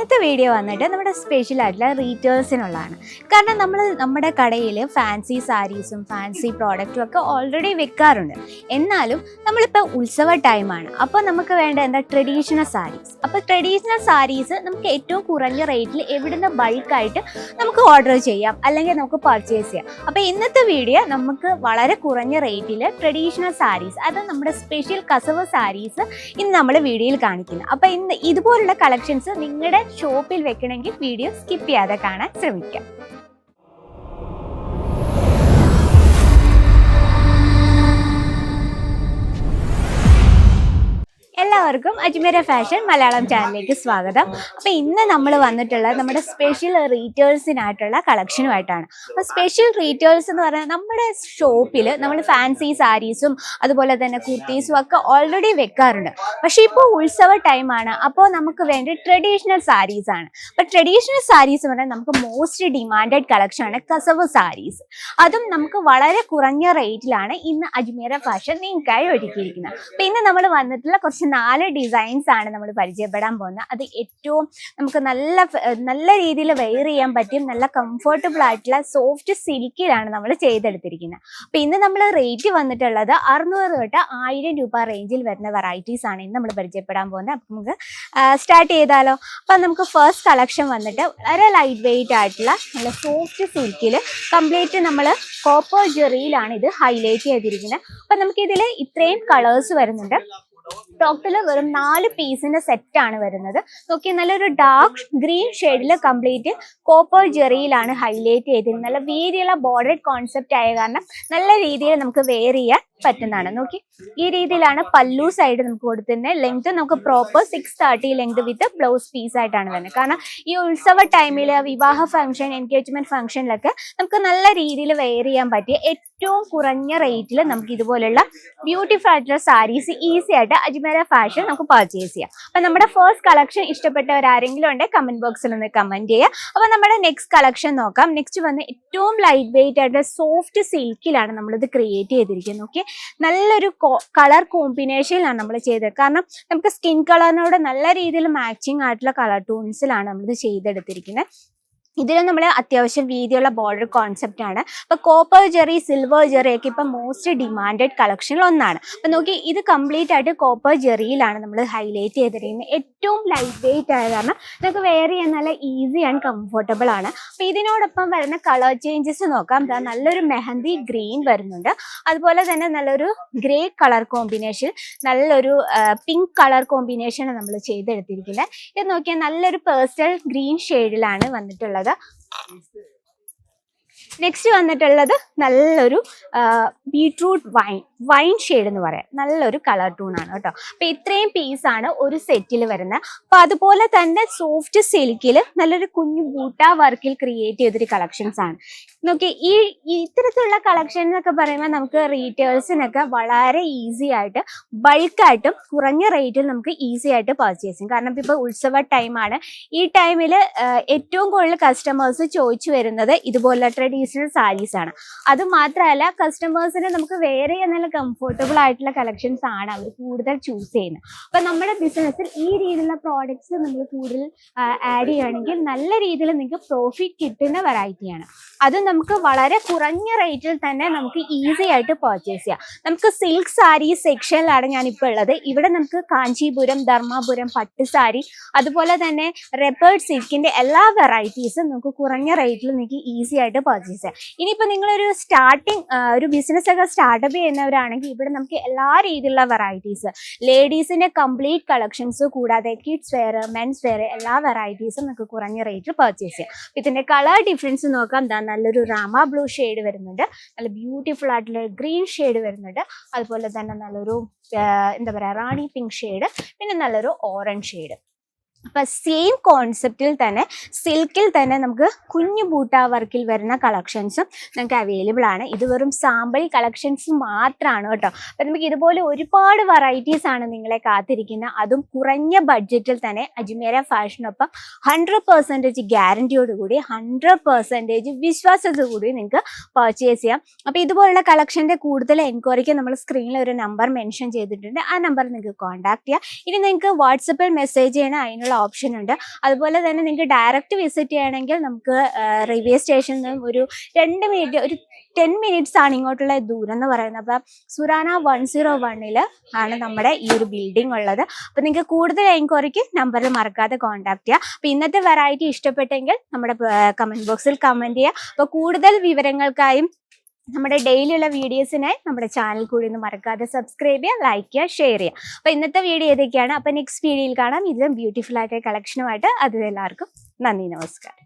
ഇന്നത്തെ വീഡിയോ വന്നിട്ട് നമ്മുടെ സ്പെഷ്യൽ ആയിട്ടുള്ള റീറ്റെയിൽസിനുള്ളതാണ്. കാരണം നമ്മുടെ കടയിൽ ഫാൻസി സാരീസും ഫാൻസി പ്രോഡക്റ്റും ഒക്കെ ഓൾറെഡി വെക്കാറുണ്ട്. എന്നാലും നമ്മളിപ്പോൾ ഉത്സവ ടൈമാണ്, അപ്പോൾ നമുക്ക് വേണ്ട എന്താ ട്രഡീഷണൽ സാരീസ്. അപ്പോൾ ട്രഡീഷണൽ സാരീസ് നമുക്ക് ഏറ്റവും കുറഞ്ഞ റേറ്റിൽ എവിടുന്ന് ബൾക്കായിട്ട് നമുക്ക് ഓർഡർ ചെയ്യാം, അല്ലെങ്കിൽ നമുക്ക് പർച്ചേസ് ചെയ്യാം. അപ്പോൾ ഇന്നത്തെ വീഡിയോ നമുക്ക് വളരെ കുറഞ്ഞ റേറ്റിൽ ട്രഡീഷണൽ സാരീസ്, അത് നമ്മുടെ സ്പെഷ്യൽ കസവ് സാരീസ് ഇന്ന് നമ്മൾ വീഡിയോയിൽ കാണിക്കുന്നത്. അപ്പോൾ ഇന്ന് ഇതുപോലുള്ള കളക്ഷൻസ് നിങ്ങളുടെ ഷോപ്പിൽ വെക്കണമെങ്കിൽ വീഡിയോ സ്കിപ്പ് ചെയ്യാതെ കാണാൻ ശ്രമിക്കാം. എല്ലാവർക്കും അജ്മീര ഫാഷൻ മലയാളം ചാനലിലേക്ക് സ്വാഗതം. അപ്പോൾ ഇന്ന് നമ്മൾ വന്നിട്ടുള്ളത് നമ്മുടെ സ്പെഷ്യൽ റീറ്റെയിൽസിനായിട്ടുള്ള കളക്ഷനുമായിട്ടാണ്. അപ്പോൾ സ്പെഷ്യൽ റീറ്റെയിൽസ് എന്ന് പറഞ്ഞാൽ നമ്മുടെ ഷോപ്പിൽ നമ്മൾ ഫാൻസി സാരീസും അതുപോലെ തന്നെ കുർത്തീസും ഒക്കെ ഓൾറെഡി വെക്കാറുണ്ട്. പക്ഷേ ഇപ്പോൾ ഉത്സവ ടൈമാണ്, അപ്പോൾ നമുക്ക് വേണ്ടി ട്രഡീഷണൽ സാരീസ് ആണ്. അപ്പോൾ ട്രഡീഷണൽ സാരീസ് എന്ന് പറഞ്ഞാൽ നമുക്ക് മോസ്റ്റ് ഡിമാൻഡഡ് കളക്ഷനാണ് കസവ് സാരീസ്. അതും നമുക്ക് വളരെ കുറഞ്ഞ റേറ്റിലാണ് ഇന്ന് അജ്മീര ഫാഷൻ നിങ്ങൾക്കായി ഒരുക്കിയിരിക്കുന്നത്. അപ്പോൾ ഇന്ന് നമ്മൾ വന്നിട്ടുള്ള കുറച്ച് 4 ഡിസൈൻസ് ആണ് നമ്മൾ പരിചയപ്പെടാൻ പോകുന്നത്. അത് ഏറ്റവും നമുക്ക് നല്ല രീതിയിൽ വെയർ ചെയ്യാൻ പറ്റും, നല്ല കംഫർട്ടബിൾ ആയിട്ടുള്ള സോഫ്റ്റ് സിൽക്കിലാണ് നമ്മൾ ചെയ്തെടുത്തിരിക്കുന്നത്. അപ്പോൾ ഇന്ന് നമ്മൾ റേറ്റ് വന്നിട്ടുള്ളത് 600 തൊട്ട് 1000 രൂപ റേഞ്ചിൽ വരുന്ന വെറൈറ്റീസ് ആണ് ഇന്ന് നമ്മൾ പരിചയപ്പെടാൻ പോകുന്നത്. അപ്പം നമുക്ക് സ്റ്റാർട്ട് ചെയ്താലോ? അപ്പം നമുക്ക് ഫസ്റ്റ് കളക്ഷൻ വന്നിട്ട് വളരെ ലൈറ്റ് വെയിറ്റ് ആയിട്ടുള്ള നല്ല സോഫ്റ്റ് സിൽക്കിൽ കംപ്ലീറ്റ് നമ്മൾ കോപ്പർ ജെറിയിലാണ് ഇത് ഹൈലൈറ്റ് ചെയ്തിരിക്കുന്നത്. അപ്പം നമുക്കിതിൽ ഇത്രയും കളേഴ്സ് വരുന്നുണ്ട്. ടോട്ടല് വെറും 4 പീസിന്റെ സെറ്റ് ആണ് വരുന്നത്. നോക്കി, നല്ലൊരു ഡാർക്ക് ഗ്രീൻ ഷെയ്ഡിൽ കംപ്ലീറ്റ് കോപ്പർ ജെറിയിലാണ് ഹൈലൈറ്റ് ചെയ്തിരുന്നത്. നല്ല വീതിയുള്ള ബോർഡർ കോൺസെപ്റ്റ് ആയ കാരണം നല്ല രീതിയിൽ നമുക്ക് വെയർ ചെയ്യാൻ പറ്റുന്നതാണ്. നോക്കി, ഈ രീതിയിലാണ് പല്ലു സൈഡ് നമുക്ക് കൊടുത്തിരുന്നത്. ലെങ്ത് നമുക്ക് proper 630 length with blouse piece ആയിട്ടാണ് വരുന്നത്. കാരണം ഈ ഉത്സവ ടൈമിൽ വിവാഹ ഫംഗ്ഷൻ, എൻഗേജ്മെന്റ് ഫംഗ്ഷനിലൊക്കെ നമുക്ക് നല്ല രീതിയിൽ വെയർ ചെയ്യാൻ പറ്റിയ ഏറ്റവും കുറഞ്ഞ റേറ്റിൽ നമുക്ക് ഇതുപോലുള്ള ബ്യൂട്ടിഫുൾ ആയിട്ടുള്ള സാരീസ് ഈസി ആയിട്ട് അജ്മീര ഫാഷൻ നമുക്ക് പർച്ചേസ് ചെയ്യാം. അപ്പൊ നമ്മുടെ ഫസ്റ്റ് കളക്ഷൻ ഇഷ്ടപ്പെട്ടവരാരെങ്കിലും ഉണ്ടെങ്കിൽ കമന്റ് ബോക്സിൽ ഒന്ന് കമന്റ് ചെയ്യുക. അപ്പൊ നമ്മുടെ നെക്സ്റ്റ് കളക്ഷൻ നോക്കാം. നെക്സ്റ്റ് വന്ന് ഏറ്റവും ലൈറ്റ് വെയിറ്റ് ആയിട്ട് സോഫ്റ്റ് സിൽക്കിലാണ് നമ്മളിത് ക്രിയേറ്റ് ചെയ്തിരിക്കുന്നത്. ഓക്കെ, നല്ലൊരു കളർ കോമ്പിനേഷനിലാണ് നമ്മൾ ചെയ്തത്. കാരണം നമുക്ക് സ്കിൻ കളറിനോട് നല്ല രീതിയിൽ മാച്ചിങ് ആയിട്ടുള്ള കളർ ടൂൺസിലാണ് നമ്മളിത് ചെയ്തെടുത്തിരിക്കുന്നത്. ഇതിൽ നമ്മൾ അത്യാവശ്യം വീതിയുള്ള ബോർഡർ കോൺസെപ്റ്റ് ആണ്. അപ്പോൾ കോപ്പർ ജെറി, സിൽവർ ജെറി ഒക്കെ ഇപ്പം മോസ്റ്റ് ഡിമാൻഡഡ് കളക്ഷനിൽ ഒന്നാണ്. അപ്പം നോക്കി, ഇത് കംപ്ലീറ്റ് ആയിട്ട് കോപ്പർ ജെറിയിലാണ് നമ്മൾ ഹൈലൈറ്റ് ചെയ്തിരിക്കുന്നത്. ഏറ്റവും ലൈറ്റ് വെയിറ്റ് ആയ കാരണം നമുക്ക് വെയർ ചെയ്യാൻ നല്ല ഈസി ആൻഡ് കംഫർട്ടബിൾ ആണ്. അപ്പോൾ ഇതിനോടൊപ്പം വരുന്ന കളർ ചേഞ്ചസ് നോക്കാം. നല്ലൊരു മെഹന്തി ഗ്രീൻ വരുന്നുണ്ട്, അതുപോലെ തന്നെ നല്ലൊരു ഗ്രേ കളർ കോമ്പിനേഷൻ, നല്ലൊരു പിങ്ക് കളർ കോമ്പിനേഷൻ നമ്മൾ ചെയ്തെടുത്തിരിക്കുന്നത്. ഇത് നോക്കിയാൽ നല്ലൊരു പേസ്റ്റൽ ഗ്രീൻ ഷെയ്ഡിലാണ് വന്നിട്ടുള്ളത്. നെക്സ്റ്റ് വന്നിട്ടുള്ളത് നല്ലൊരു ബീട്രൂട്ട് വൈൻ ഷെയ്ഡ് എന്ന് പറയാം. നല്ലൊരു കളർ ടൂൺ ആണ് കേട്ടോ. അപ്പൊ ഇത്രയും പീസാണ് ഒരു സെറ്റിൽ വരുന്നത്. അപ്പൊ അതുപോലെ തന്നെ സോഫ്റ്റ് സിൽക്കിൽ നല്ലൊരു കുഞ്ഞു ബൂട്ട വർക്കിൽ ക്രിയേറ്റ് ചെയ്തൊരു കളക്ഷൻസ് ആണ്. നോക്കി, ഈ ഇത്തരത്തിലുള്ള കളക്ഷൻ എന്നൊക്കെ പറയുമ്പോൾ നമുക്ക് റീറ്റെയിൽസിനൊക്കെ വളരെ ഈസി ആയിട്ട് ബൾക്കായിട്ടും കുറഞ്ഞ റേറ്റിൽ നമുക്ക് ഈസി ആയിട്ട് പർച്ചേസ് ചെയ്യും. കാരണം ഇപ്പോൾ ഉത്സവ ടൈമാണ്. ഈ ടൈമിൽ ഏറ്റവും കൂടുതൽ കസ്റ്റമേഴ്സ് ചോദിച്ചു വരുന്നത് ഇതുപോലുള്ള ട്രഡീഷണൽ സാരീസ് ആണ്. അത് മാത്രമല്ല, കസ്റ്റമേഴ്സിന് നമുക്ക് വേറെ നല്ല കംഫർട്ടബിൾ ആയിട്ടുള്ള കളക്ഷൻസ് ആണ് അവർ കൂടുതൽ ചൂസ് ചെയ്യുന്നത്. അപ്പൊ നമ്മുടെ ബിസിനസ്സിൽ ഈ രീതിയിലുള്ള പ്രോഡക്ട്സ് നമ്മൾ കൂടുതൽ ആഡ് ചെയ്യുകയാണെങ്കിൽ നല്ല രീതിയിൽ നിങ്ങൾക്ക് പ്രോഫിറ്റ് കിട്ടുന്ന വെറൈറ്റിയാണ്. അത് നമുക്ക് വളരെ കുറഞ്ഞ റേറ്റിൽ തന്നെ നമുക്ക് ഈസി ആയിട്ട് പർച്ചേസ് ചെയ്യാം. നമുക്ക് സിൽക്ക് സാരി സെക്ഷനിലാണ് ഞാനിപ്പോൾ ഉള്ളത്. ഇവിടെ നമുക്ക് കാഞ്ചീപുരം, ധർമാപുരം പട്ട് സാരി, അതുപോലെ തന്നെ റെപ്പേർഡ് സിൽക്കിന്റെ എല്ലാ വെറൈറ്റീസും നമുക്ക് കുറഞ്ഞ റേറ്റിൽ നിങ്ങൾക്ക് ഈസി ആയിട്ട് പർച്ചേസ് ചെയ്യാം. ഇനിയിപ്പോൾ നിങ്ങളൊരു ഒരു ബിസിനസ് ഒക്കെ സ്റ്റാർട്ടപ്പ് ചെയ്യുന്നവരാണെങ്കിൽ ഇവിടെ നമുക്ക് എല്ലാ രീതിയിലുള്ള വെറൈറ്റീസ്, ലേഡീസിന്റെ കംപ്ലീറ്റ് കളക്ഷൻസ് കൂടാതെ കിഡ്സ് വെയർ, മെൻസ് വെയർ എല്ലാ വെറൈറ്റീസും നമുക്ക് കുറഞ്ഞ റേറ്റിൽ പർച്ചേസ് ചെയ്യാം. ഇതിന്റെ കളർ ഡിഫറൻസ് നോക്കാം. നല്ലൊരു റാമ ബ്ലൂ ഷെയ്ഡ് വരുന്നുണ്ട്, നല്ല ബ്യൂട്ടിഫുൾ ആയിട്ടുള്ള ഗ്രീൻ ഷെയ്ഡ് വരുന്നുണ്ട്, അതുപോലെ തന്നെ നല്ലൊരു എന്താ പറയുക റാണി പിങ്ക് ഷെയ്ഡ്, പിന്നെ നല്ലൊരു ഓറഞ്ച് ഷെയ്ഡ്. അപ്പൊ സെയിം കോൺസെപ്റ്റിൽ തന്നെ സിൽക്കിൽ തന്നെ നമുക്ക് കുഞ്ഞു ബൂട്ട വർക്കിൽ വരുന്ന കളക്ഷൻസും നമുക്ക് അവൈലബിൾ ആണ്. ഇത് വെറും സാമ്പിൾ കളക്ഷൻസ് മാത്രമാണ് കേട്ടോ. അപ്പൊ നമുക്ക് ഇതുപോലെ ഒരുപാട് വെറൈറ്റീസ് ആണ് നിങ്ങളെ കാത്തിരിക്കുന്നത്. അതും കുറഞ്ഞ ബഡ്ജറ്റിൽ തന്നെ അജ്മീര ഫാഷനൊപ്പം 100% ഗ്യാരണ്ടിയോടുകൂടി 100% വിശ്വാസത്തോടുകൂടി നിങ്ങൾക്ക് പർച്ചേസ് ചെയ്യാം. അപ്പൊ ഇതുപോലുള്ള കളക്ഷന്റെ കൂടുതൽ എൻക്വയറിക്ക് നമ്മൾ സ്ക്രീനിൽ ഒരു നമ്പർ മെൻഷൻ ചെയ്തിട്ടുണ്ട്. ആ നമ്പർ നിങ്ങൾക്ക് കോൺടാക്ട് ചെയ്യാം. ഇനി നിങ്ങൾക്ക് വാട്സപ്പിൽ മെസ്സേജ് ചെയ്യണം, അതിനുള്ള ഓപ്ഷൻ ഉണ്ട്. അതുപോലെ തന്നെ നിങ്ങൾക്ക് ഡയറക്റ്റ് വിസിറ്റ് ചെയ്യണമെങ്കിൽ നമുക്ക് റെയിൽവേ സ്റ്റേഷനിൽ നിന്നും ഒരു 2 മിനിറ്റ്, ഒരു 10 മിനിറ്റ്സ് ആണ് ഇങ്ങോട്ടുള്ള ദൂരം എന്ന് പറയുന്നത്. അപ്പം സുറാന 101 ആണ് നമ്മുടെ ഈ ഒരു ബിൽഡിംഗ് ഉള്ളത്. അപ്പം നിങ്ങൾക്ക് കൂടുതൽ എൻക്വയറിക്ക് നമ്പറിൽ മറക്കാതെ കോൺടാക്ട് ചെയ്യുക. അപ്പം ഇന്നത്തെ വെറൈറ്റി ഇഷ്ടപ്പെട്ടെങ്കിൽ നമ്മുടെ കമൻറ്റ് ബോക്സിൽ കമൻറ്റ് ചെയ്യുക. അപ്പോൾ കൂടുതൽ വിവരങ്ങൾക്കായും നമ്മുടെ ഡെയിലിയുള്ള വീഡിയോസിനായി നമ്മുടെ ചാനൽ കൂടി ഒന്ന് മറക്കാതെ സബ്സ്ക്രൈബ് ചെയ്യുക, ലൈക്ക് ചെയ്യുക, ഷെയർ ചെയ്യുക. അപ്പോൾ ഇന്നത്തെ വീഡിയോ ഇതൊക്കെയാണ്. അപ്പോൾ നെക്സ്റ്റ് വീഡിയോയിൽ കാണാം ഇതിലും ബ്യൂട്ടിഫുൾ ആയിട്ട് കളക്ഷനുമായിട്ട്. അത് എല്ലാവർക്കും നന്ദി, നമസ്കാരം.